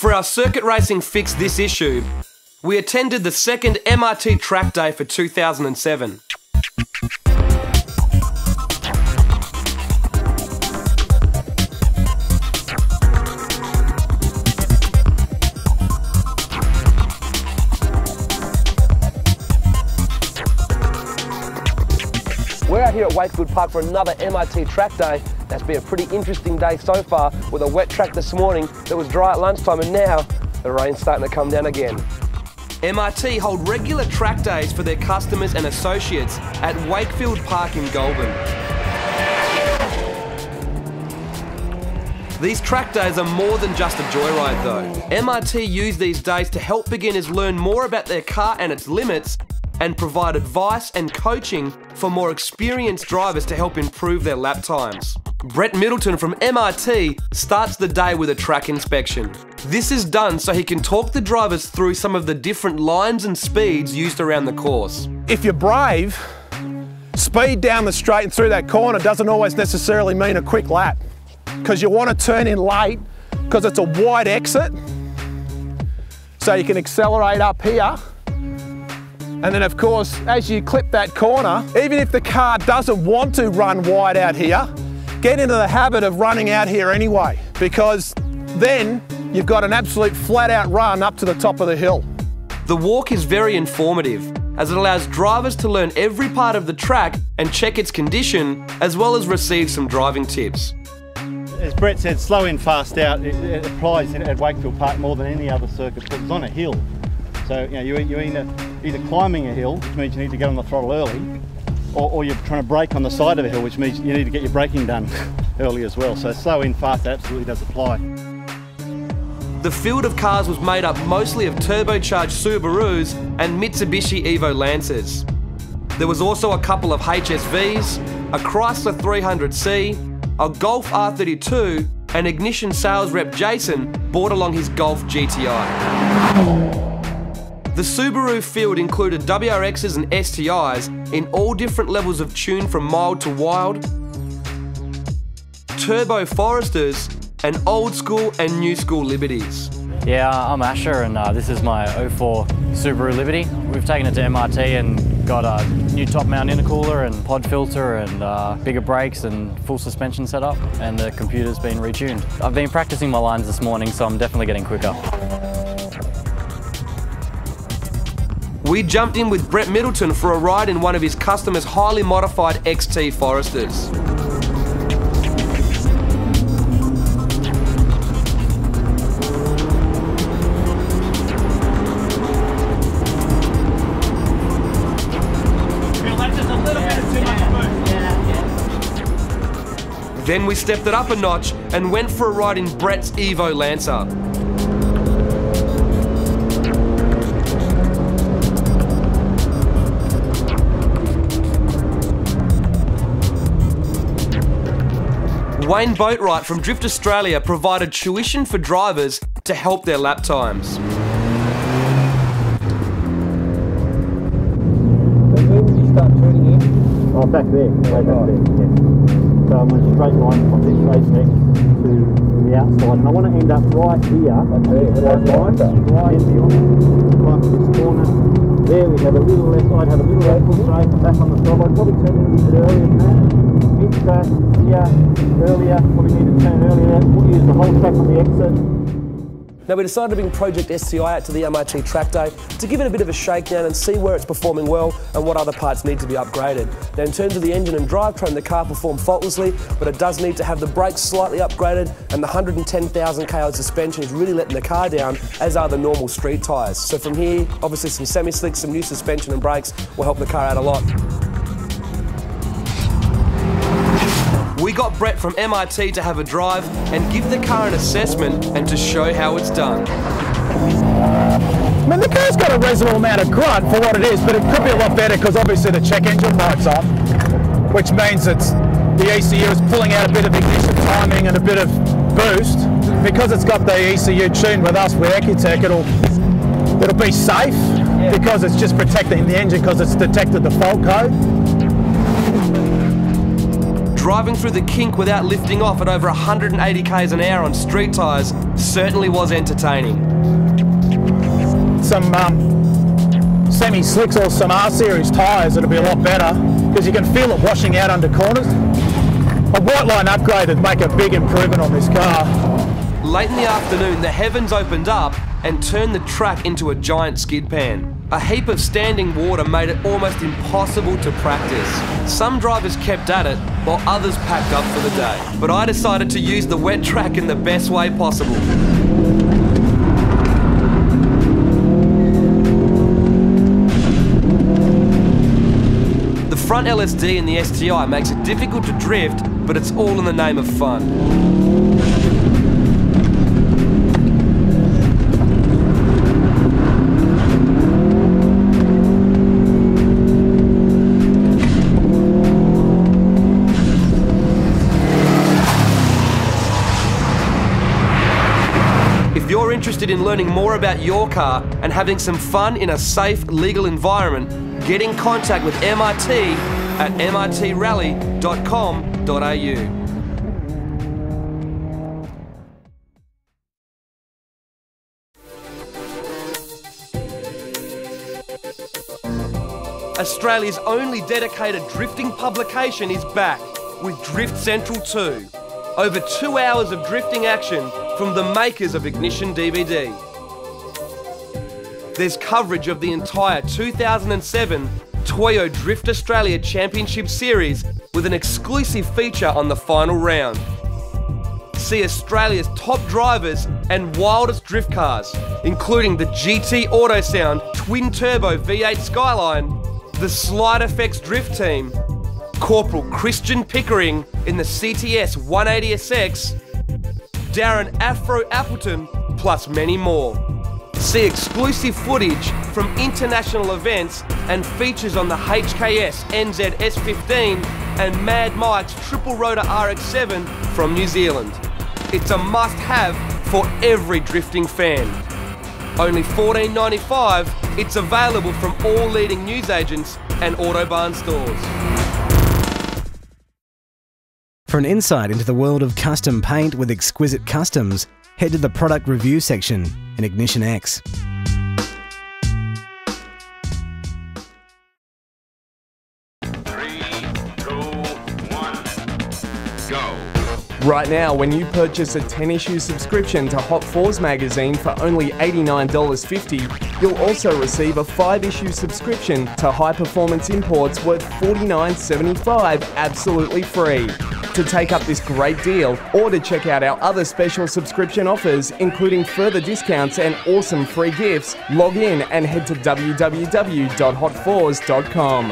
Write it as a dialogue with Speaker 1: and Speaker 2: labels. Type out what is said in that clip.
Speaker 1: For our circuit racing fix this issue, we attended the second MRT Track Day for 2007. We're out here at Wakefield Park for another MRT Track Day. That's been a pretty interesting day so far, with a wet track this morning that was dry at lunchtime, and now the rain's starting to come down again. MRT hold regular track days for their customers and associates at Wakefield Park in Goulburn. These track days are more than just a joyride though. MRT use these days to help beginners learn more about their car and its limits, and provide advice and coaching for more experienced drivers to help improve their lap times. Brett Middleton from MRT starts the day with a track inspection. This is done so he can talk the drivers through some of the different lines and speeds used around the course.
Speaker 2: If you're brave, speed down the straight and through that corner doesn't always necessarily mean a quick lap, because you want to turn in late because it's a wide exit, so you can accelerate up here. And then of course, as you clip that corner, even if the car doesn't want to run wide out here, get into the habit of running out here anyway, because then you've got an absolute flat out run up to the top of the hill.
Speaker 1: The walk is very informative, as it allows drivers to learn every part of the track and check its condition, as well as receive some driving tips.
Speaker 3: As Brett said, slow in, fast out, it applies at Wakefield Park more than any other circuit because it's on a hill. So you know, you're either climbing a hill, which means you need to get on the throttle early, or you're trying to brake on the side of a hill, which means you need to get your braking done early as well. So slow in, fast absolutely does apply.
Speaker 1: The field of cars was made up mostly of turbocharged Subarus and Mitsubishi Evo Lancers. There was also a couple of HSVs, a Chrysler 300C, a Golf R32, and Ignition sales rep Jason brought along his Golf GTI. The Subaru field included WRXs and STIs in all different levels of tune from mild to wild, turbo Foresters, and old school and new school Liberties.
Speaker 4: Yeah, I'm Asher and this is my 04 Subaru Liberty. We've taken it to MRT and got a new top mount intercooler and pod filter and bigger brakes and full suspension setup, and the computer's been retuned. I've been practicing my lines this morning, so I'm definitely getting quicker.
Speaker 1: We jumped in with Brett Middleton for a ride in one of his customers' highly modified XT Foresters. Then we stepped it up a notch and went for a ride in Brett's Evo Lancer. Wayne Boatwright from Drift Australia provided tuition for drivers to help their lap times.
Speaker 3: When did you start turning in? Oh, back there, way back there. Yeah. So I'm on a straight line from this apex to the outside, and I want to end up right here. Right in the climb this corner. There we have a little left side, have a little left foot straight, and back on the top. I'd probably turn in a bit earlier than that. Mid-track here, earlier, probably need to turn earlier. We'll use the whole track on the exit.
Speaker 1: Now we decided to bring Project STI out to the MRT Track Day to give it a bit of a shakedown and see where it's performing well and what other parts need to be upgraded. Now in terms of the engine and drivetrain, the car performed faultlessly, but it does need to have the brakes slightly upgraded, and the 110,000 kl suspension is really letting the car down, as are the normal street tyres. So from here, obviously some semi-slicks, some new suspension and brakes will help the car out a lot. We got Brett from MRT to have a drive and give the car an assessment and to show how it's done.
Speaker 2: I mean, the car's got a reasonable amount of grunt for what it is, but it could be a lot better because obviously the check engine light's on, which means it's the ECU is pulling out a bit of ignition timing and a bit of boost. Because it's got the ECU tuned with us with Ecutech, it'll be safe because it's just protecting the engine because it's detected the fault code.
Speaker 1: driving through the kink without lifting off at over 180 k's an hour on street tyres certainly was entertaining.
Speaker 2: Some semi-slicks or some R-Series tyres, it'll be a lot better because you can feel it washing out under corners. A white line upgrade would make a big improvement on this car.
Speaker 1: Late in the afternoon, the heavens opened up and turned the track into a giant skid pan. A heap of standing water made it almost impossible to practice. Some drivers kept at it, while others packed up for the day. But I decided to use the wet track in the best way possible. The front LSD in the STI makes it difficult to drift, but it's all in the name of fun. If you're interested in learning more about your car and having some fun in a safe, legal environment, get in contact with MRT at mrtrally.com.au. Australia's only dedicated drifting publication is back with Drift Central 2. Over 2 hours of drifting action from the makers of Ignition DVD. There's coverage of the entire 2007 Toyo Drift Australia Championship Series with an exclusive feature on the final round. See Australia's top drivers and wildest drift cars, including the GT Auto Sound twin-turbo V8 Skyline, the Slide Effects Drift Team, Corporal Christian Pickering in the CTS 180SX, Darren Afro Appleton, plus many more. See exclusive footage from international events and features on the HKS NZ S15 and Mad Mike's triple rotor RX-7 from New Zealand. It's a must-have for every drifting fan. Only $14.95, it's available from all leading newsagents and Autobarn stores.
Speaker 5: For an insight into the world of custom paint with exquisite customs, head to the product review section in Ignition X.
Speaker 6: 3, 2, 1, go.
Speaker 7: Right now, when you purchase a 10-issue subscription to Hot 4's magazine for only $89.50, you'll also receive a 5-issue subscription to High Performance Imports worth $49.75 absolutely free. To take up this great deal, or to check out our other special subscription offers, including further discounts and awesome free gifts, log in and head to www.hot4s.com.